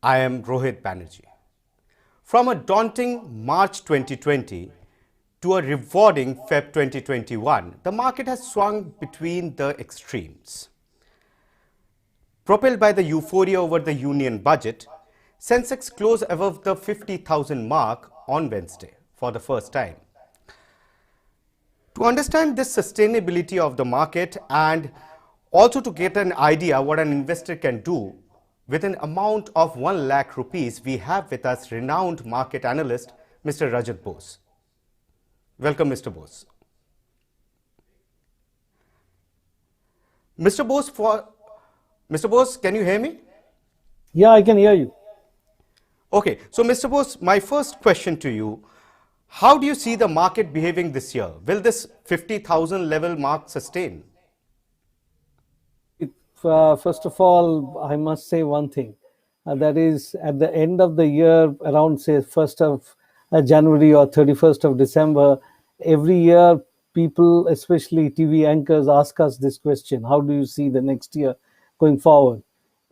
I am Rohit Banerjee. From a daunting March 2020 to a rewarding Feb 2021, the market has swung between the extremes. Propelled by the euphoria over the union budget, Sensex closed above the 50,000 mark on Wednesday for the first time. To understand this sustainability of the market and also to get an idea what an investor can do with an amount of 1 lakh rupees, we have with us renowned market analyst Mr. Rajat Bose. Welcome, Mr. Bose. Mr. Bose, can you hear me? Yeah, I can hear you. Okay, so Mr. Bose, my first question to you, how do you see the market behaving this year? Will this 50,000 level mark sustain? First of all, I must say one thing. That is, at the end of the year, around say 1st of January or 31st of December, every year people, especially TV anchors, ask us this question: how do you see the next year going forward?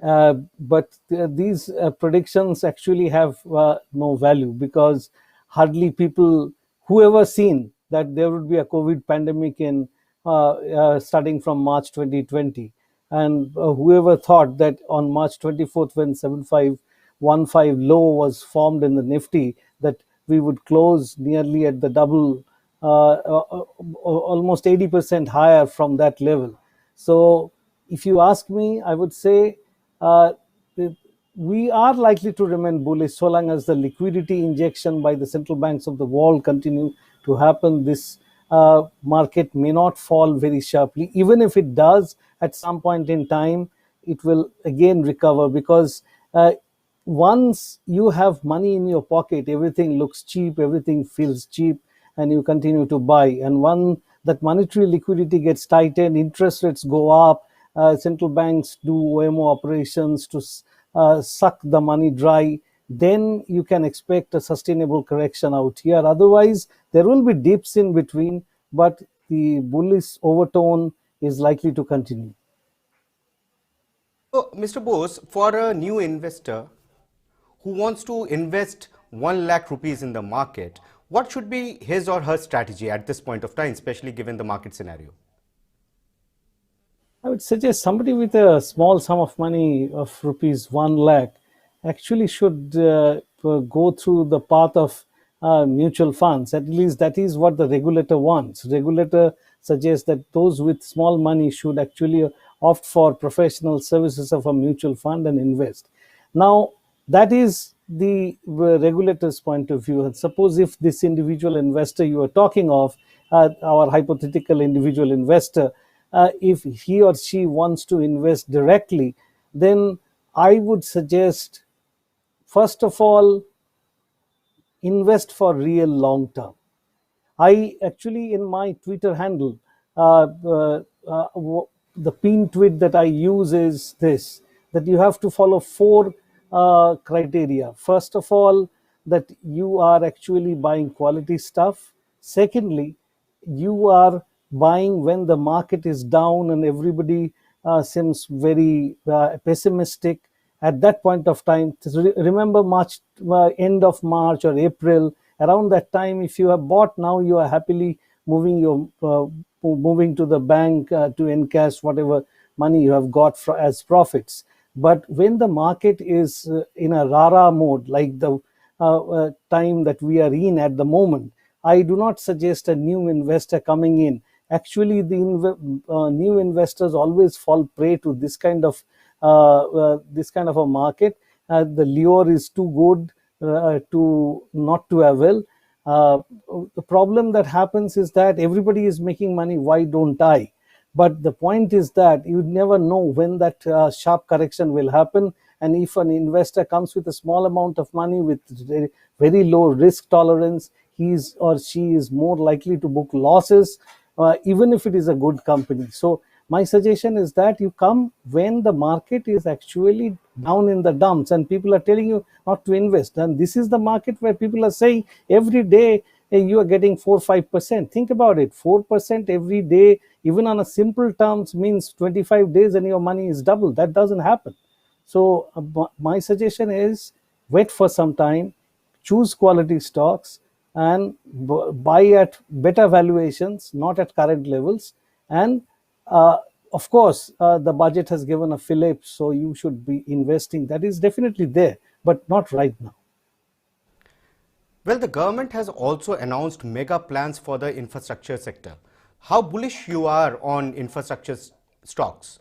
But these predictions actually have no value, because hardly people, whoever seen that there would be a COVID pandemic in starting from March 2020, and whoever thought that on March 24th, when 7515 low was formed in the Nifty, that we would close nearly at the double, almost 80% higher from that level. So if you ask me, I would say uh, we are likely to remain bullish so long as the liquidity injection by the central banks of the world continue to happen. This market may not fall very sharply. Even if it does, at some point in time, it will again recover, because once you have money in your pocket, everything looks cheap, everything feels cheap, and you continue to buy. And when that monetary liquidity gets tightened, interest rates go up, central banks do OMO operations to suck the money dry, then you can expect a sustainable correction out here. Otherwise, there will be dips in between, but the bullish overtone is likely to continue. So, Mr. Bose, for a new investor who wants to invest 1 lakh rupees in the market, what should be his or her strategy at this point of time, especially given the market scenario? I would suggest somebody with a small sum of money of rupees 1 lakh actually should go through the path of mutual funds. At least that is what the regulator wants. Regulator suggests that those with small money should actually opt for professional services of a mutual fund and invest. Now, that is the regulator's point of view. And suppose if this individual investor you are talking of, our hypothetical individual investor, if he or she wants to invest directly, then I would suggest, first of all, invest for real long term. I actually, in my Twitter handle, the pin tweet that I use is this: that you have to follow four criteria. First of all, that you are actually buying quality stuff. Secondly, you are buying when the market is down and everybody seems very pessimistic. At that point of time, remember March, end of March or April, around that time, if you have bought now, you are happily moving to the bank to encash whatever money you have got as profits. But when the market is in a rara mode, like the time that we are in at the moment, I do not suggest a new investor coming in. Actually, the new investors always fall prey to this kind of a market. The lure is too good to not to avail. The problem that happens is that everybody is making money. Why don't I? But the point is that you never know when that sharp correction will happen. And if an investor comes with a small amount of money with very low risk tolerance, he or she is more likely to book losses, even if it is a good company. So my suggestion is that you come when the market is actually down in the dumps and people are telling you not to invest. And this is the market where people are saying every day, hey, you are getting 4-5%. Think about it, 4% every day, even on a simple terms, means 25 days and your money is double. That doesn't happen. So my suggestion is wait for some time, choose quality stocks, and buy at better valuations, not at current levels. And uh, of course, the budget has given a fillip, so you should be investing. That is definitely there, but not right now. Well, the government has also announced mega plans for the infrastructure sector. How bullish you are on infrastructure stocks?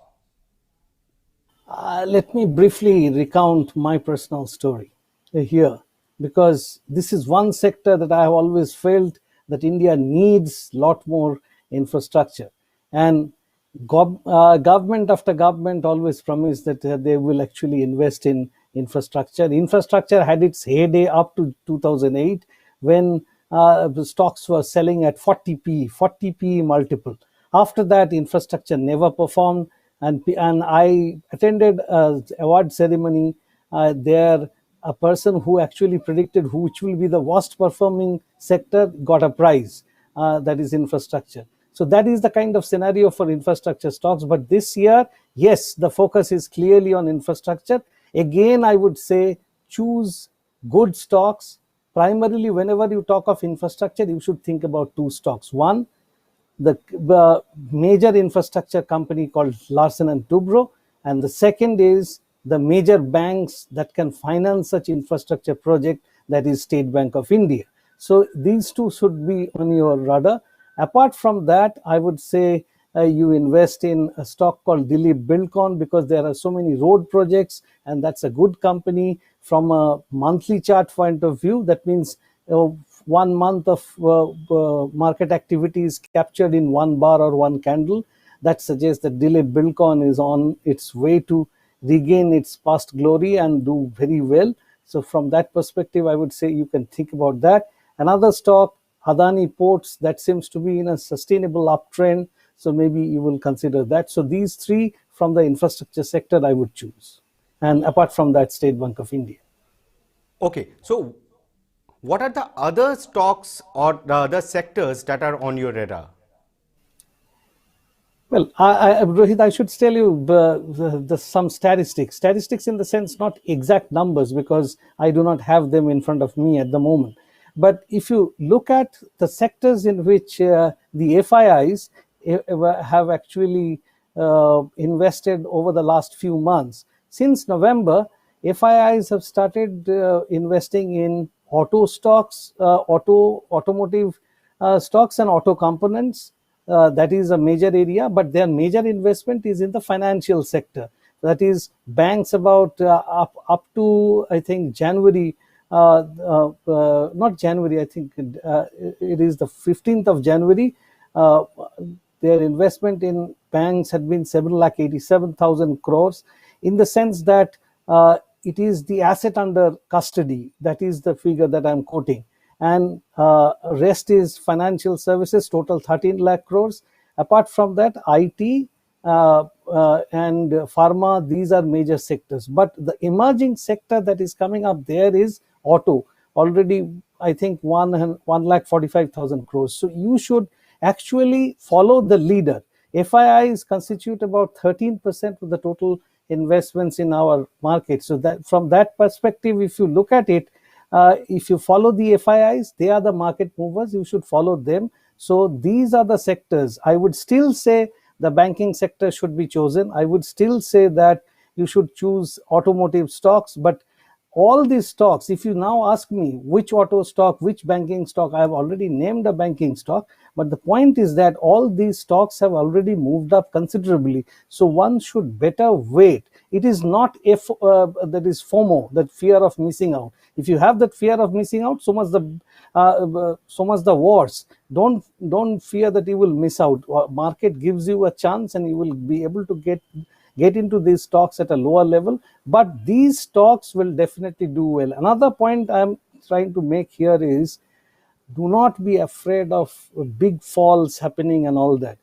Let me briefly recount my personal story here, because this is one sector that I have always felt that India needs a lot more infrastructure. And government after government always promised that they will actually invest in infrastructure. Infrastructure had its heyday up to 2008, when the stocks were selling at 40p multiple. After that, infrastructure never performed, and I attended an award ceremony. There, a person who actually predicted which will be the worst performing sector got a prize. That is infrastructure. So that is the kind of scenario for infrastructure stocks. But this year, yes, the focus is clearly on infrastructure. Again, I would say choose good stocks. Primarily, whenever you talk of infrastructure, you should think about two stocks. One, the major infrastructure company called Larsen and Toubro, and the second is the major banks that can finance such infrastructure project, that is State Bank of India. So these two should be on your radar. Apart from that, I would say you invest in a stock called Dilip Buildcon, because there are so many road projects, and that's a good company from a monthly chart point of view. That means 1 month of market activity is captured in one bar or one candle. That suggests that Dilip Buildcon is on its way to regain its past glory and do very well. So from that perspective, I would say you can think about that. Another stock, Adani Ports, that seems to be in a sustainable uptrend. So maybe you will consider that. So these three from the infrastructure sector I would choose. And apart from that, State Bank of India. Okay, so what are the other stocks or the other sectors that are on your radar? Well, Rohit, I should tell you some statistics. Statistics in the sense, not exact numbers, because I do not have them in front of me at the moment. But if you look at the sectors in which the FIIs have actually invested over the last few months, since November, FIIs have started investing in auto stocks, automotive stocks, and auto components. That is a major area, but their major investment is in the financial sector. That is banks, about up to, I think, January, not January, I think it is the 15th of January. Uh, their investment in banks had been 7,87,000 crores, in the sense that it is the asset under custody. That is the figure that I'm quoting. And rest is financial services, total 13 lakh crores. Apart from that, IT and pharma, these are major sectors. But the emerging sector that is coming up there is auto. Already, I think, 1,45,000 crores. So you should actually follow the leader. FIIs constitute about 13% of the total investments in our market. So that, from that perspective, if you look at it, if you follow the FIIs, they are the market movers. You should follow them. So these are the sectors. I would still say the banking sector should be chosen. I would still say that you should choose automotive stocks. But all these stocks, if you now ask me which auto stock, which banking stock, I have already named a banking stock. But the point is that all these stocks have already moved up considerably. So one should better wait. It is not that is FOMO, that fear of missing out. If you have that fear of missing out, so much the worse. Don't fear that you will miss out. Market gives you a chance, and you will be able to get into these stocks at a lower level. But these stocks will definitely do well. Another point I'm trying to make here is, do not be afraid of big falls happening and all that.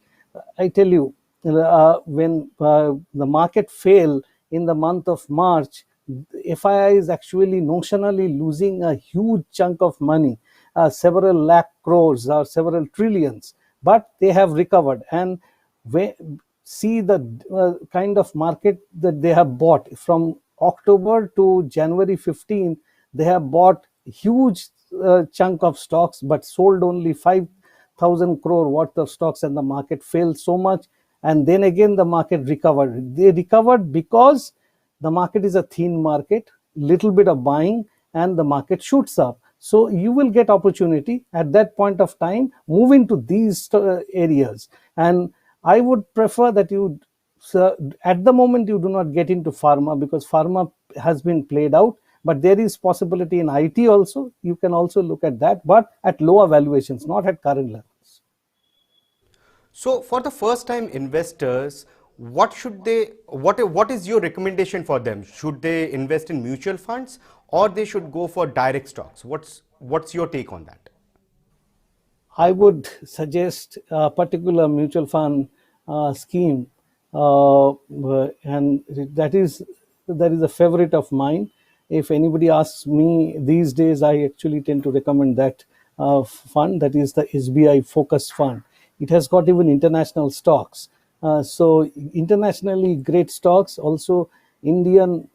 I tell you, when the market fell in the month of March, FII is actually notionally losing a huge chunk of money, several lakh crores or several trillions, but they have recovered. And see the kind of market that they have bought from October to January 15, they have bought huge chunk of stocks but sold only 5,000 crore worth of stocks, and the market fell so much. And then again the market recovered. They recovered because the market is a thin market, little bit of buying, and the market shoots up. So you will get opportunity at that point of time, move into these areas. And I would prefer that you, so at the moment you do not get into pharma, because pharma has been played out, but there is possibility in IT also. You can also look at that, but at lower valuations, not at current levels. So for the first time investors, what is your recommendation for them? Should they invest in mutual funds or they should go for direct stocks? What's your take on that? I would suggest a particular mutual fund scheme, and that is a favorite of mine. If anybody asks me these days, I actually tend to recommend that fund. That is the SBI Focus Fund. It has got even international stocks. So internationally great stocks, also Indian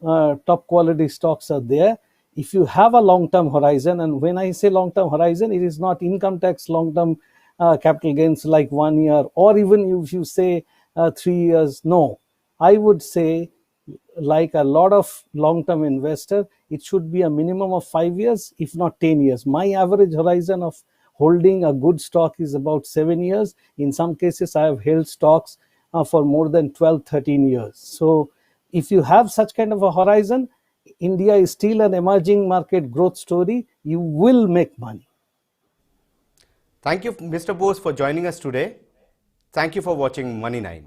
top quality stocks are there. If you have a long term horizon, and when I say long term horizon, it is not income tax long term capital gains like 1 year, or even if you say 3 years. No, I would say, like a lot of long-term investor, it should be a minimum of 5 years, if not 10 years. My average horizon of holding a good stock is about 7 years. In some cases, I have held stocks for more than 12, 13 years. So if you have such kind of a horizon, India is still an emerging market growth story. You will make money. Thank you, Mr. Bose, for joining us today. Thank you for watching Money9.